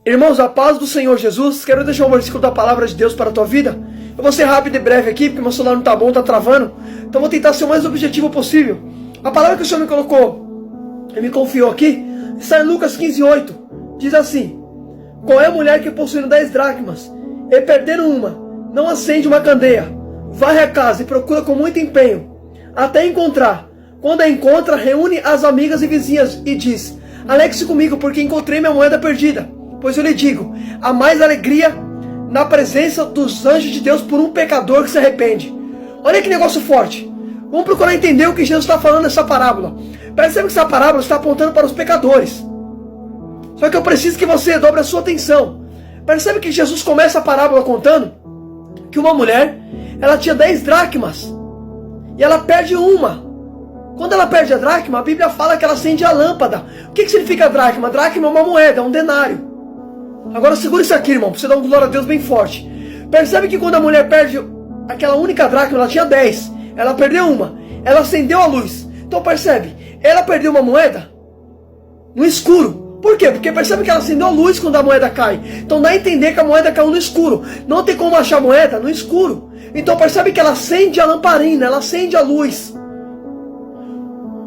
Irmãos, a paz do Senhor Jesus, quero deixar um versículo da palavra de Deus para a tua vida. Eu vou ser rápido e breve aqui, porque meu celular não tá bom, tá travando. Então vou tentar ser o mais objetivo possível. A palavra que o Senhor me colocou, Ele me confiou aqui, está em Lucas 15:8. Diz assim: qual é a mulher que possuindo 10 dracmas, e perdendo uma, não acende uma candeia, varre a casa e procura com muito empenho, até encontrar. Quando a encontra, reúne as amigas e vizinhas e diz: alegre-se comigo, porque encontrei minha moeda perdida. Pois eu lhe digo, há mais alegria na presença dos anjos de Deus por um pecador que se arrepende. Olha que negócio forte. Vamos procurar entender o que Jesus está falando nessa parábola. Percebe que essa parábola está apontando para os pecadores. Só que eu preciso que você dobre a sua atenção. Percebe que Jesus começa a parábola contando que uma mulher, ela tinha 10 dracmas e ela perde uma. Quando ela perde a dracma, a Bíblia fala que ela acende a lâmpada. O que significa dracma? Dracma é uma moeda, é um denário. Agora segura isso aqui, irmão, pra você dar um glória a Deus bem forte. Percebe que quando a mulher perde aquela única dracma, ela tinha 10. Ela perdeu uma. Ela acendeu a luz. Então percebe, ela perdeu uma moeda no escuro. Por quê? Porque percebe que ela acendeu a luz quando a moeda cai. Então dá a entender que a moeda caiu no escuro. Não tem como achar a moeda no escuro. Então percebe que ela acende a lamparina, ela acende a luz.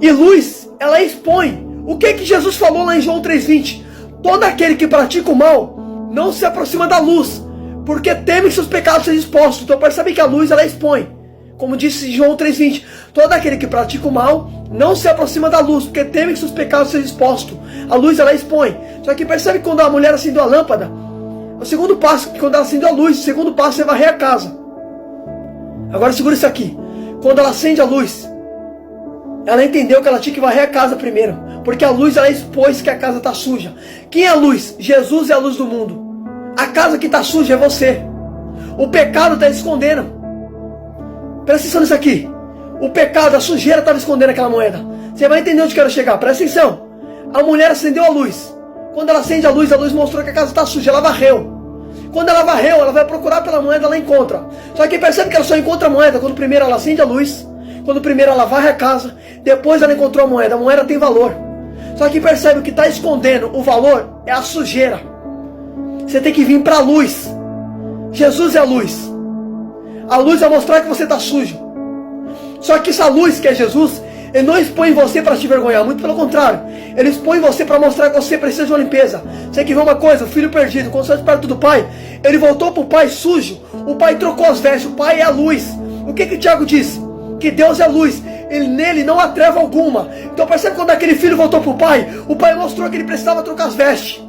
E luz, ela expõe. O que Jesus falou lá em João 3:20? Todo aquele que pratica o mal não se aproxima da luz, porque teme que seus pecados sejam expostos. Então percebe que a luz, ela expõe. Como disse João 3:20, todo aquele que pratica o mal não se aproxima da luz, porque teme que seus pecados sejam expostos. A luz, ela expõe. Só que percebe que quando a mulher acendeu a lâmpada, o segundo passo, quando ela acendeu a luz, o segundo passo é varrer a casa. Agora segura isso aqui. Quando ela acende a luz, ela entendeu que ela tinha que varrer a casa primeiro, porque a luz, ela expôs que a casa está suja. Quem é a luz? Jesus é a luz do mundo. A casa que está suja é você. O pecado está escondendo. Presta atenção nisso aqui. O pecado, a sujeira estava escondendo aquela moeda. Você vai entender onde eu quero chegar. Presta atenção. A mulher acendeu a luz. Quando ela acende a luz mostrou que a casa está suja. Ela varreu. Quando ela varreu, ela vai procurar pela moeda, ela encontra. Só que percebe que ela só encontra a moeda quando primeiro ela acende a luz, quando primeiro ela varre a casa, depois ela encontrou a moeda. A moeda tem valor. Só que percebe o que está escondendo o valor é a sujeira. Você tem que vir para a luz. Jesus é a luz. A luz vai mostrar que você está sujo. Só que essa luz que é Jesus, Ele não expõe você para te envergonhar. Muito pelo contrário. Ele expõe você para mostrar que você precisa de uma limpeza. Você quer ver uma coisa? O filho perdido, quando saiu perto do pai, ele voltou para o pai sujo. O pai trocou as vestes. O pai é a luz. O que Tiago disse? Que Deus é luz, nele não há treva alguma. Então percebe quando aquele filho voltou para o pai mostrou que ele precisava trocar as vestes.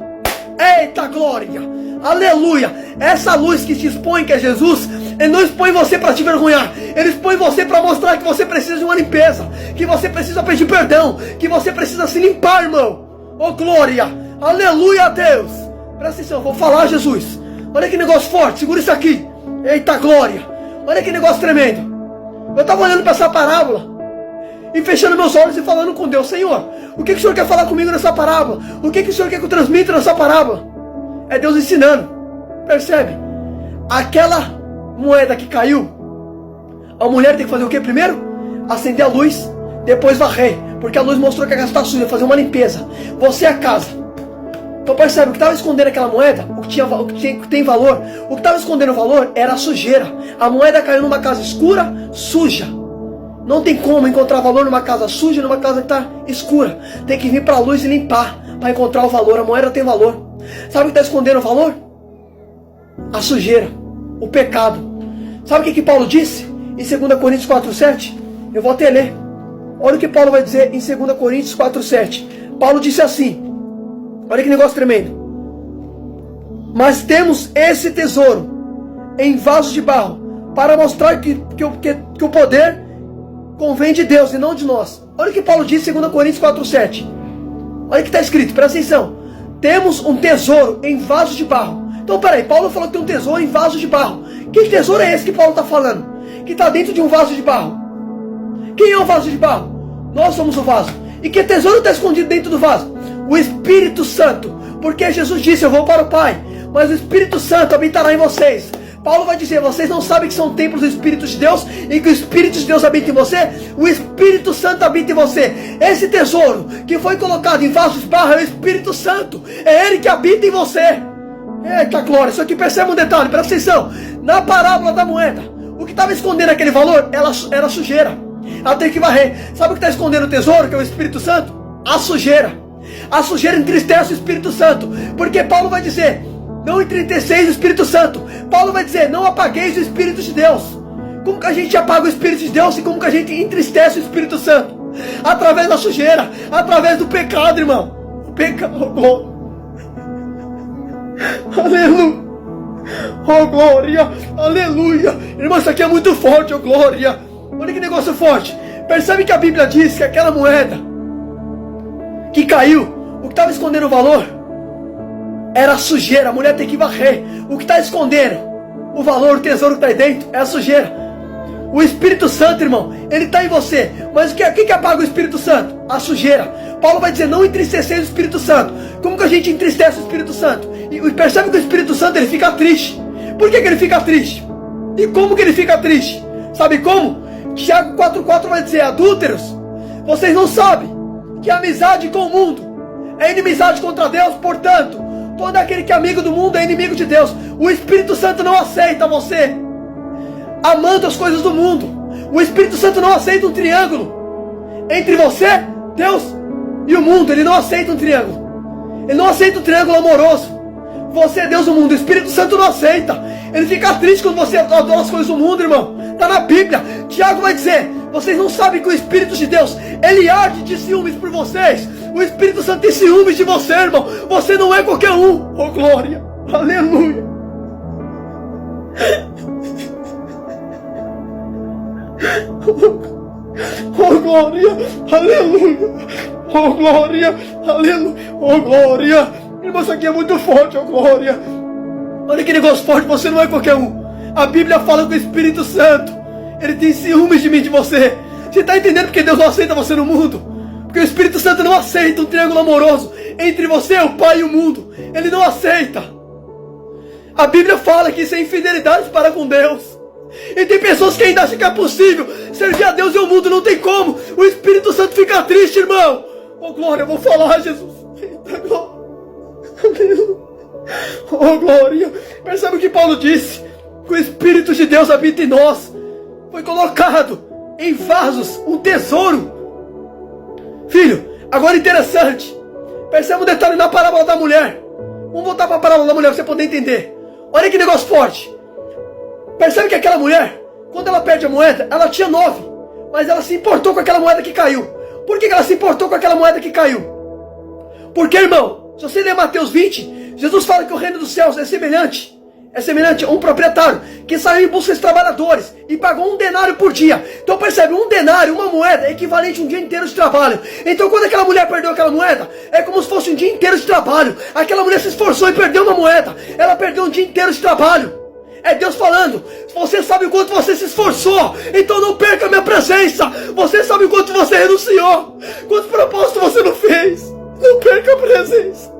Eita glória, aleluia. Essa luz que te expõe, que é Jesus, Ele não expõe você para te envergonhar. Ele expõe você para mostrar que você precisa de uma limpeza, que você precisa pedir perdão, que você precisa se limpar, irmão. Oh glória, aleluia a Deus. Presta atenção, vou falar, Jesus. Olha que negócio forte, segura isso aqui. Eita glória, olha que negócio tremendo. Eu estava olhando para essa parábola e fechando meus olhos e falando com Deus: Senhor, o que o Senhor quer falar comigo nessa parábola? O que o Senhor quer que eu transmita nessa parábola? É Deus ensinando. Percebe? Aquela moeda que caiu, a mulher tem que fazer o que primeiro? Acender a luz, depois varrer, porque a luz mostrou que a casa está suja, fazer uma limpeza. Você é a casa. Então percebe, o que estava escondendo aquela moeda, o que tem valor, o que estava escondendo o valor era a sujeira. A moeda caiu numa casa escura, suja. Não tem como encontrar valor numa casa suja, numa casa que está escura. Tem que vir para a luz e limpar para encontrar o valor. A moeda tem valor. Sabe o que está escondendo o valor? A sujeira, o pecado. Sabe o que Paulo disse em 2 Coríntios 4:7? Eu vou até ler. Olha o que Paulo vai dizer em 2 Coríntios 4:7. Paulo disse assim. Olha que negócio tremendo. Mas temos esse tesouro em vasos de barro, para mostrar que o poder convém de Deus e não de nós. Olha o que Paulo diz em 2 Coríntios 4:7. Olha o que está escrito, presta atenção. Temos um tesouro em vasos de barro. Então peraí, Paulo falou que tem um tesouro em vasos de barro. Que tesouro é esse que Paulo está falando? Que está dentro de um vaso de barro. Quem é o vaso de barro? Nós somos o vaso. E que tesouro está escondido dentro do vaso? O Espírito Santo. Porque Jesus disse: eu vou para o Pai, mas o Espírito Santo habitará em vocês. Paulo vai dizer: vocês não sabem que são templos do Espírito de Deus e que o Espírito de Deus habita em você? O Espírito Santo habita em você. Esse tesouro que foi colocado em vasos de barro é o Espírito Santo. É Ele que habita em você. Eita glória, só que percebe um detalhe, presta atenção. Na parábola da moeda, o que estava escondendo aquele valor era sujeira. Ela tem que varrer. Sabe o que está escondendo o tesouro, que é o Espírito Santo? A sujeira. A sujeira entristece o Espírito Santo. Porque Paulo vai dizer, não entristeceis o Espírito Santo. Paulo vai dizer, não apagueis o Espírito de Deus. Como que a gente apaga o Espírito de Deus e como que a gente entristece o Espírito Santo? Através da sujeira, através do pecado, irmão. O pecado, oh, aleluia. Oh glória, aleluia. Irmão, isso aqui é muito forte, oh glória. Olha que negócio forte. Percebe que a Bíblia diz que aquela moeda que caiu, o que estava escondendo o valor era a sujeira. A mulher tem que varrer. O que está escondendo o valor, o tesouro que está aí dentro é a sujeira. O Espírito Santo, irmão, ele está em você. Mas o que apaga o Espírito Santo? A sujeira. Paulo vai dizer, não entristeceis o Espírito Santo. Como que a gente entristece o Espírito Santo? E percebe que o Espírito Santo, ele fica triste. Por que ele fica triste? E como que ele fica triste? Sabe como? Tiago 4,4 vai dizer, adúlteros, vocês não sabem que a amizade com o mundo é inimizade contra Deus, portanto, todo aquele que é amigo do mundo é inimigo de Deus. O Espírito Santo não aceita você amando as coisas do mundo. O Espírito Santo não aceita um triângulo entre você, Deus e o mundo. Ele não aceita um triângulo. Ele não aceita um triângulo amoroso. Você é Deus do mundo. O Espírito Santo não aceita. Ele fica triste quando você adora as coisas do mundo, irmão. Está na Bíblia. Tiago vai dizer, vocês não sabem que o Espírito de Deus, ele arde de ciúmes por vocês. O Espírito Santo tem ciúmes de você, irmão. Você não é qualquer um. Oh glória, aleluia. Oh glória, aleluia. Oh glória, aleluia. Oh glória. Irmão, isso aqui é muito forte, oh glória. Olha que negócio forte, você não é qualquer um. A Bíblia fala que o Espírito Santo, ele tem ciúmes de mim, de você. Você está entendendo porque Deus não aceita você no mundo? Porque o Espírito Santo não aceita um triângulo amoroso entre você, o Pai e o mundo. Ele não aceita. A Bíblia fala que isso é infidelidade para com Deus. E tem pessoas que ainda acham que é possível servir a Deus e o mundo, não tem como. O Espírito Santo fica triste, irmão. Oh glória, eu vou falar, Jesus. Eita glória. Oh glória. Percebe o que Paulo disse? Que o Espírito de Deus habita em nós. Foi colocado em vasos um tesouro. Filho, agora interessante. Percebe um detalhe na parábola da mulher. Vamos voltar para a parábola da mulher para você poder entender. Olha que negócio forte. Percebe que aquela mulher, quando ela perde a moeda, ela tinha 9. Mas ela se importou com aquela moeda que caiu. Por que ela se importou com aquela moeda que caiu? Porque, irmão, se você ler Mateus 20, Jesus fala que o reino dos céus é semelhante a um proprietário que saiu em busca de trabalhadores e pagou 1 denário por dia. Então percebe, 1 denário, uma moeda, é equivalente a um dia inteiro de trabalho. Então quando aquela mulher perdeu aquela moeda, é como se fosse um dia inteiro de trabalho. Aquela mulher se esforçou e perdeu uma moeda. Ela perdeu um dia inteiro de trabalho. É Deus falando, você sabe o quanto você se esforçou, então não perca a minha presença. Você sabe o quanto você renunciou, quantos propósitos você não fez. Não perca a presença.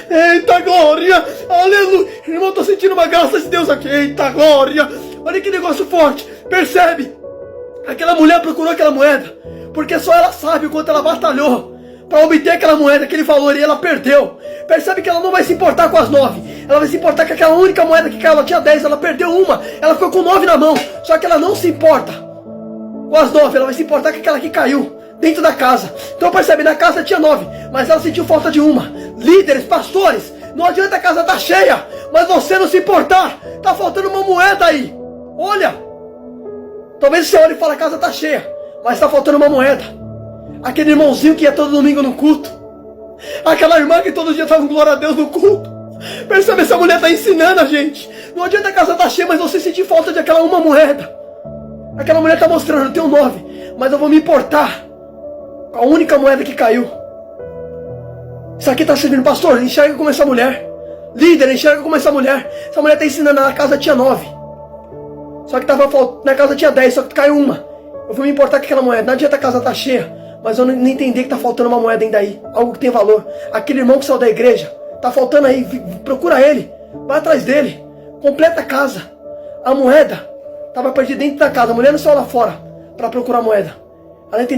Eita glória, aleluia. Irmão, estou sentindo uma graça de Deus aqui. Eita glória, olha que negócio forte. Percebe, aquela mulher procurou aquela moeda porque só ela sabe o quanto ela batalhou para obter aquela moeda, aquele valor, e ela perdeu. Percebe que ela não vai se importar com as 9. Ela vai se importar com aquela única moeda que caiu. Ela tinha 10, ela perdeu uma. Ela ficou com 9 na mão. Só que ela não se importa com as 9. Ela vai se importar com aquela que caiu dentro da casa. Então percebe, na casa tinha 9, mas ela sentiu falta de uma. Líderes, pastores, não adianta a casa estar cheia, mas você não se importar. Está faltando uma moeda aí. Olha, talvez você olhe e fale, a casa está cheia, mas está faltando uma moeda. Aquele irmãozinho que ia todo domingo no culto. Aquela irmã que todo dia estava glória a Deus no culto. Percebe, essa mulher está ensinando a gente. Não adianta a casa estar cheia, mas você sentir falta de aquela uma moeda. Aquela mulher está mostrando, eu tenho 9, mas eu vou me importar com a única moeda que caiu. Isso aqui está servindo, pastor, enxerga como essa mulher. Líder, enxerga como essa mulher. Essa mulher está ensinando, na casa tinha 9. Só que na casa tinha 10, só que caiu uma. Eu vou me importar com aquela moeda. Não adianta a casa estar cheia, mas eu não entender que está faltando uma moeda ainda aí. Algo que tem valor. Aquele irmão que saiu da igreja, está faltando aí. Procura ele. Vai atrás dele. Completa a casa. A moeda estava perdida dentro da casa. A mulher não saiu lá fora para procurar a moeda. Ela entendeu.